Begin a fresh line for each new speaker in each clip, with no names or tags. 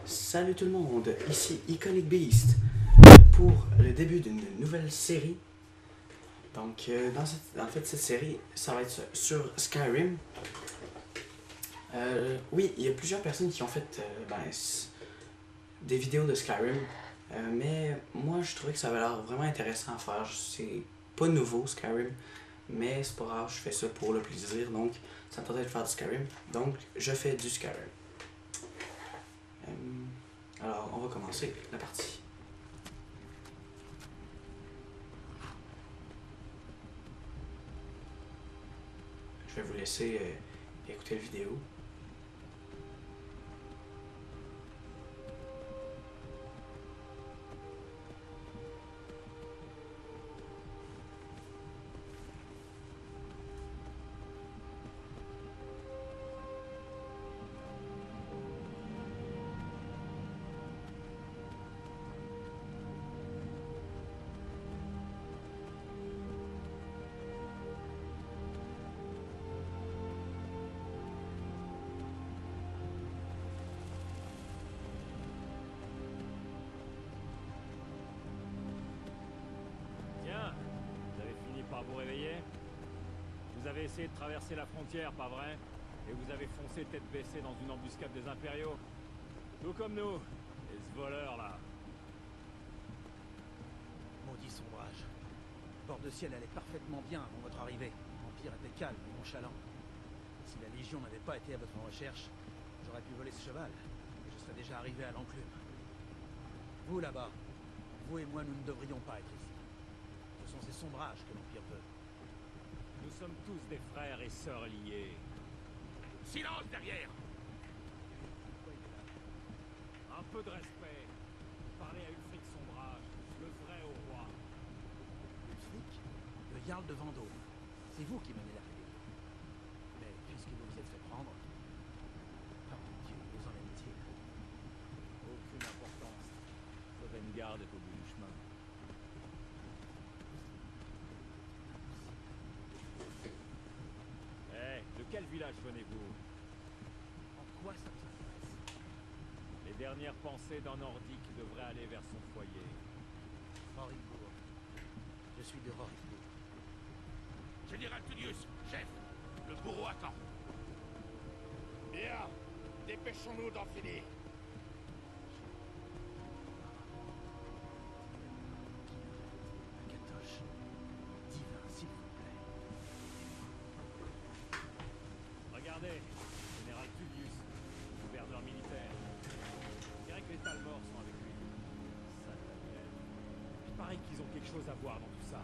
Salut tout le monde, ici Iconic Beast pour le début d'une nouvelle série. Donc, en fait, cette série, ça va être sur Skyrim. Oui, il y a plusieurs personnes qui ont fait des vidéos de Skyrim, mais moi je trouvais que ça avait l'air vraiment intéressant à faire. C'est pas nouveau Skyrim, mais c'est pas grave, je fais ça pour le plaisir, donc ça me tentait de faire du Skyrim. Donc, je fais du Skyrim. Alors, on va commencer la partie. Je vais vous laisser écouter la vidéo.
Vous réveiller? Vous avez essayé de traverser la frontière, pas vrai? Et vous avez foncé tête baissée dans une embuscade des impériaux. Tout comme nous. Et ce voleur là.
Maudit sombrage. Bord de ciel allait parfaitement bien avant votre arrivée. L'Empire était calme et nonchalant. Si la Légion n'avait pas été à votre recherche, j'aurais pu voler ce cheval. Et je serais déjà arrivé à l'enclume. Vous là-bas, vous et moi, nous ne devrions pas être ici. Ce sont ces sombrages que l'Empire veut.
Nous sommes tous des frères et sœurs liés.
Silence derrière!
Un peu de respect. Parlez à Ulfric Sombrage, le vrai au roi.
Ulfric, le Jarl de Vendôme. C'est vous qui menez la rébellion. Mais puisque vous vous êtes fait prendre... Oh mon Dieu, vous en aime-t-il?
Aucune importance. Sovngarde est au bout du chemin. De quel village venez-vous?
En quoi ça vous intéresse?
Les dernières pensées d'un Nordique devraient aller vers son foyer.
Rorikbourg. Je suis de Rorikbourg.
Général Tullius, chef, le bourreau attend. Bien, dépêchons-nous d'en finir.
Akatosh, divin, s'il vous plaît.
Regardez, général Tullius, gouverneur militaire. Je dirais que les Talmors sont avec lui. Satané. Il paraît qu'ils ont quelque chose à voir dans tout ça.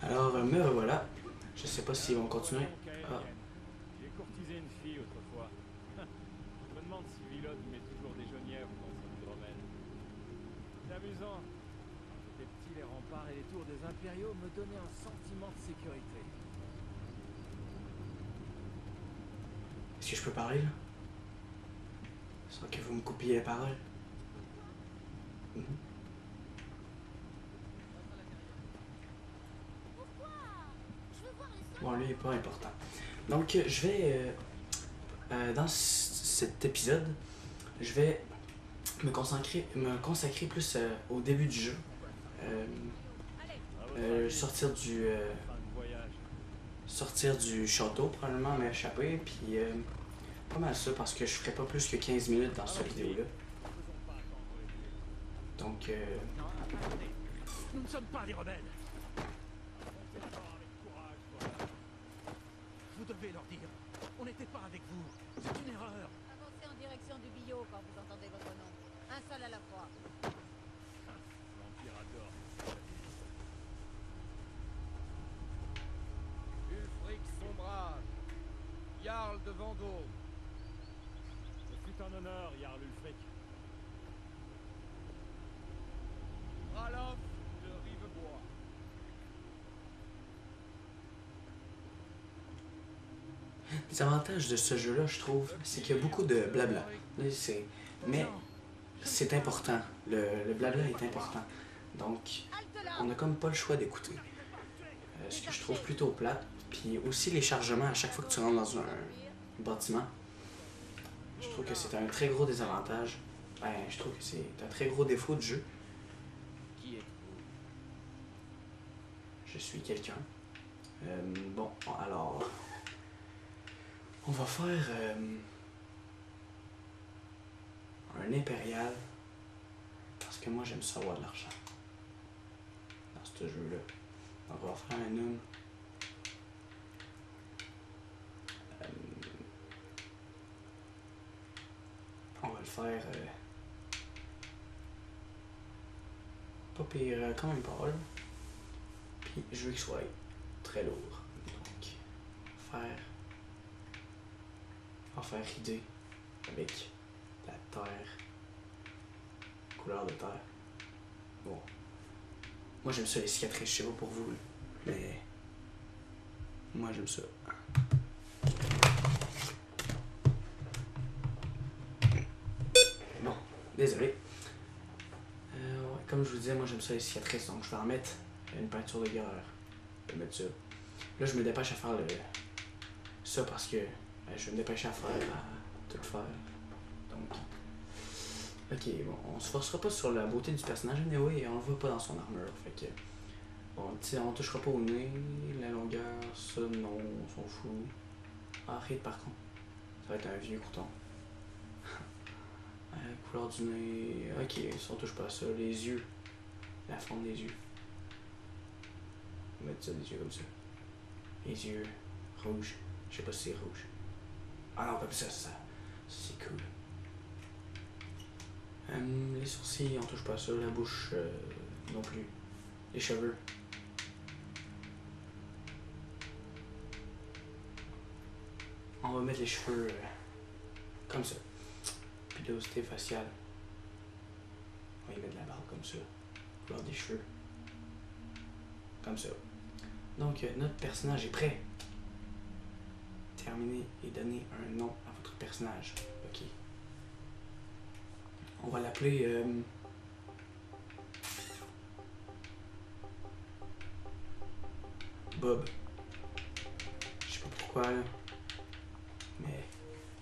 Alors, me revoilà. Je sais pas s'ils vont continuer. Ah.
J'ai courtisé une fille autrefois. Je me demande si Villod met toujours des genièvres dans son hydromel. C'est amusant. J'étais petit, les remparts et les tours des impériaux me donnaient un sentiment de sécurité.
Est-ce que je peux parler là? Sans que vous me coupiez la parole. Bon, lui, il est pas important. Donc, je vais, dans cet épisode, je vais me consacrer plus au début du jeu. Sortir du château, probablement m'échapper, puis pas mal ça, parce que je ferai pas plus que 15 minutes dans cette vidéo-là. Donc,
Nous ne sommes pas des rebelles. Vous devez leur dire, on n'était pas avec vous. C'est une erreur.
Avancez en direction du billot quand vous entendez votre nom. Un seul à la fois.
L'Empire adore.
Ulfric Sombrage, Jarl de Vendôme.
Ce fut un honneur, Jarl Ulfric.
Ralof de Rivebois.
les avantages de ce jeu-là, je trouve, c'est qu'il y a beaucoup de blabla. Mais c'est important. Le blabla est important. Donc, on n'a comme pas le choix d'écouter. ce que je trouve plutôt plate. Puis aussi les chargements à chaque fois que tu rentres dans un bâtiment. Je trouve que c'est un très gros désavantage. Ben, je trouve que c'est un très gros défaut du jeu.
Qui êtes-vous?
Je suis quelqu'un. Bon, alors... On va faire un impérial. Parce que moi, j'aime ça avoir de l'argent. Dans ce jeu-là. Donc, on va faire un homme. On va le faire... pas pire, quand même pas. Là. Puis, je veux qu'il soit très lourd. Donc, on va faire rider avec la terre. Couleur de terre. Bon. Moi, j'aime ça, les cicatrices. Je sais pas pour vous, là. Mais... moi, j'aime ça. Bon, désolé. Ouais, comme je vous disais, moi, j'aime ça, les cicatrices. Donc, je vais en mettre une peinture de guerre. Je vais mettre ça. Là, je me dépêche à faire ça parce que je vais me dépêcher à tout faire. Donc... ok, bon, on se forcera pas sur la beauté du personnage, mais oui, on le voit pas dans son armure, fait que... bon, on touchera pas au nez, la longueur, ça, non, on s'en fout. Ah, Raid, par contre, ça va être un vieux couteau. Couleur du nez, ok, ça on touche pas à ça. Les yeux, la forme des yeux. On va mettre ça, des yeux comme ça. Les yeux rouges, je sais pas si c'est rouge. Ah non, comme ça, c'est cool. Les sourcils, on touche pas à ça. La bouche, non plus. Les cheveux. On va mettre les cheveux comme ça. Pilosité faciale. On va y mettre la barbe comme ça. Couleur des cheveux. Comme ça. Donc, notre personnage est prêt. Terminer et donner un nom à votre personnage. Ok. On va l'appeler... Bob. Je sais pas pourquoi, là. Mais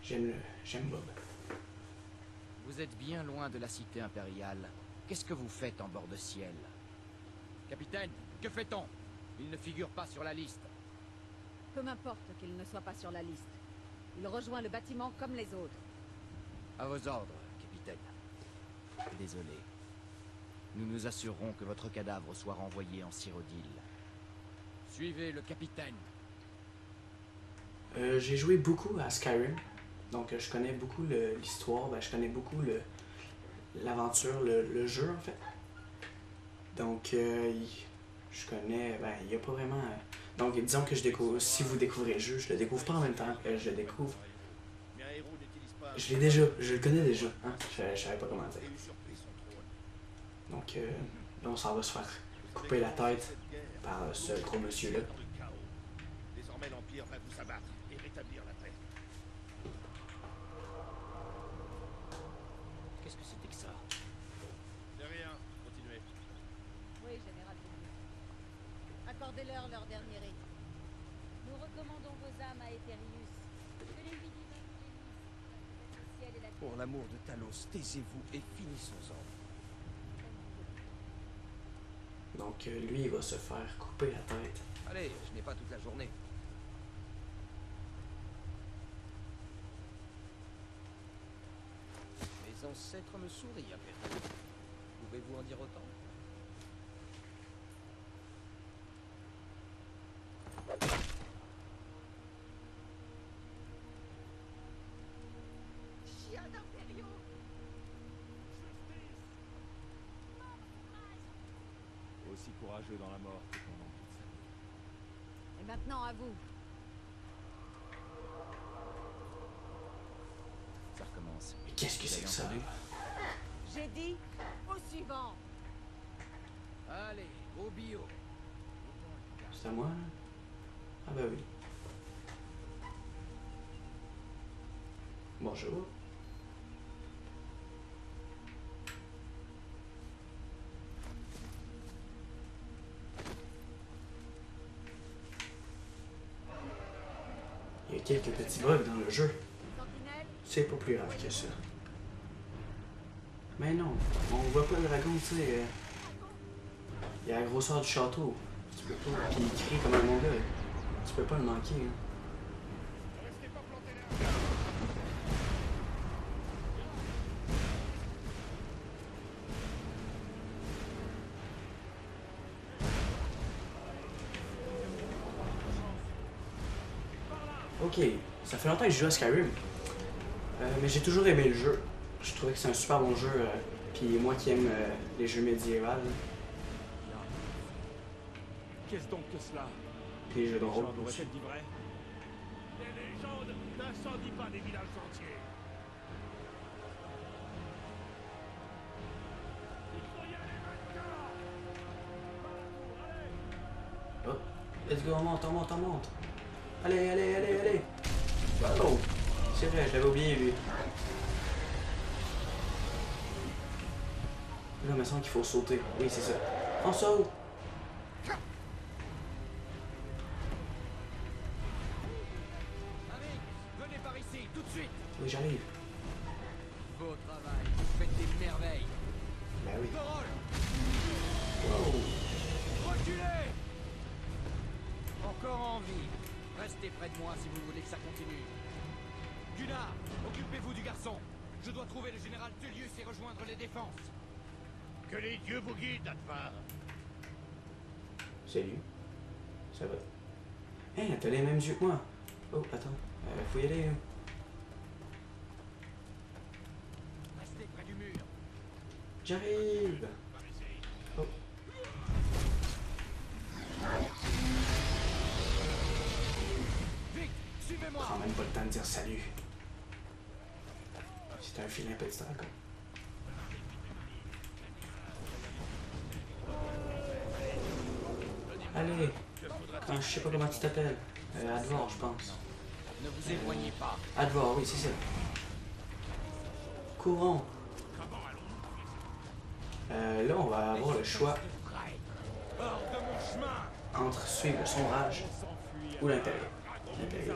j'aime Bob.
Vous êtes bien loin de la cité impériale. Qu'est-ce que vous faites en bord de ciel? Capitaine, que fait-on? Il ne figure pas sur la liste.
Peu m'importe qu'il ne soit pas sur la liste. Il rejoint le bâtiment comme les autres.
À vos ordres, capitaine. Désolé. Nous nous assurerons que votre cadavre soit renvoyé en Cyrodiil. Suivez le capitaine.
J'ai joué beaucoup à Skyrim. Donc je connais beaucoup l'histoire, je connais beaucoup l'aventure, le jeu en fait. Donc je connais, il n'y a pas vraiment... donc disons que je découvre, si vous découvrez le jeu, je le découvre pas en même temps que je le découvre. Je le connais déjà, hein? Je savais pas comment dire. Donc là on s'en va se faire couper la tête par ce gros monsieur là.
Désormais l'Empire va vous abattre et rétablir la paix.
Qu'est-ce que c'était que ça?
De rien, continuez.
Oui, général. Accordez-leur leur dernier rite. Nous recommandons vos âmes à Etherius. Que les vies divines bénissent le ciel et la terre.
Pour l'amour de Talos, taisez-vous et finissons-en.
Donc lui il va se faire couper la tête.
Allez, je n'ai pas toute la journée. Mes ancêtres me sourient après tout. Pouvez-vous en dire autant?
Chien d'Impériaux!
Aussi courageux dans la mort que pendant toute sa vie.
Et maintenant à vous.
Ça recommence.
Mais qu'est-ce que c'est que ça?
J'ai dit au suivant.
Allez, au bio.
C'est à moi? Là? Ah bah oui. Bonjour. y a quelques petits bugs dans le jeu.
Sentinelle,
C'est pas plus grave que ça. Mais non, on voit pas le dragon, tu sais. Il y a la grosseur du château. Tu peux pas. Puis il crie comme un mongol. Tu peux pas le manquer. Hein.
Restez pas plantés là.
Ok, ça fait longtemps que je joue à Skyrim. Mais j'ai toujours aimé le jeu. Je trouvais que c'est un super bon jeu. Puis moi qui aime les jeux médiévaux,
Qu'est-ce donc que cela?
les jeux de rôle
Légende
aussi.
aurait-elle dit vrai?
Les légendes n'incendient pas des villages entiers. Il faut y aller maintenant.
Oh, let's go, on monte, on monte, on monte. Allez, allez, allez, allez. Oh, c'est vrai, je l'avais oublié lui. Là, il me semble qu'il faut sauter. Oui, c'est ça. On saute.
Amis, venez par ici, tout de suite.
Oui, j'arrive.
Beau travail, vous faites des merveilles.
Ben oui.
Parole,
Wow.
reculez. Encore en vie. Restez près de moi si vous voulez que ça continue. Gunnar, occupez-vous du garçon. Je dois trouver le général Tullius et rejoindre les défenses.
Que les dieux vous guident, Atvar.
Salut. Ça va. Hein, t'as les mêmes yeux que moi. Oh, attends. Faut y aller. Hein.
Restez près du mur.
J'arrive.
Par ici.
Oh.
Vite, suivez-moi.
Prends même pas le temps de dire salut. C'est un vilain petit dragon. Allez. Je sais pas comment tu t'appelles. Advor, je pense.
Ne vous éloignez pas.
Advor, oui, c'est ça. Courons. Là, on va avoir le choix
Hors de mon chemin.
entre suivre le sombrage ou l'impériaux. L'impériaux.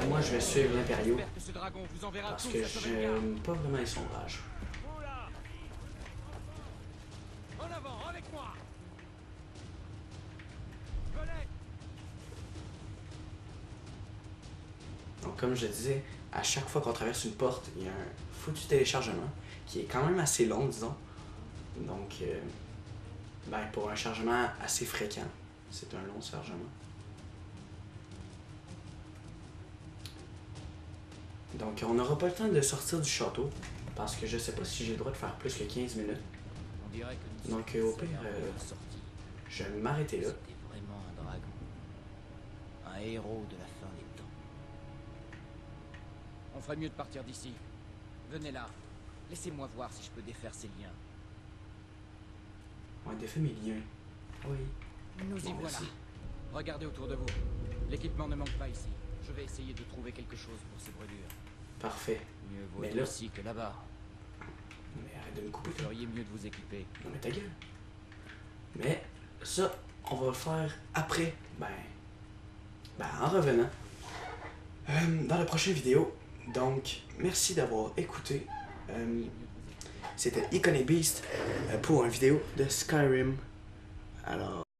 Moi, je vais suivre l'impériaux
J'espère que ce dragon vous enverra
parce
tous
que
à Sovelgar.
j'aime pas vraiment les sombrages.
En avant, avec moi. Venez.
Donc, comme je disais, à chaque fois qu'on traverse une porte, il y a un foutu téléchargement qui est quand même assez long, disons. Donc, ben, pour un chargement assez fréquent, c'est un long chargement. Donc, on n'aura pas le temps de sortir du château parce que je sais pas si j'ai le droit de faire plus que 15 minutes.
On dirait que nous
Donc,
sommes
au pire,
sortis.
je vais m'arrêter là.
C'était vraiment un dragon. Un héros de la fin des temps. On ferait mieux de partir d'ici. Venez là. Laissez-moi voir si je peux défaire ces liens.
On a défait mes liens. Oui.
Nous y
Bon,
voilà.
merci.
Regardez autour de vous. L'équipement ne manque pas ici. Je vais essayer de trouver quelque chose pour ces brûlures.
Parfait.
Mieux vaut
Mais
être
là-
ici que là-bas.
Mais arrête de me couper,
Vous
toi.
feriez mieux de vous équiper.
Non, mais ta gueule. Mais ça, on va le faire après. Ben en revenant. Dans la prochaine vidéo. Donc, merci d'avoir écouté. C'était Iconic Beast pour une vidéo de Skyrim. Alors.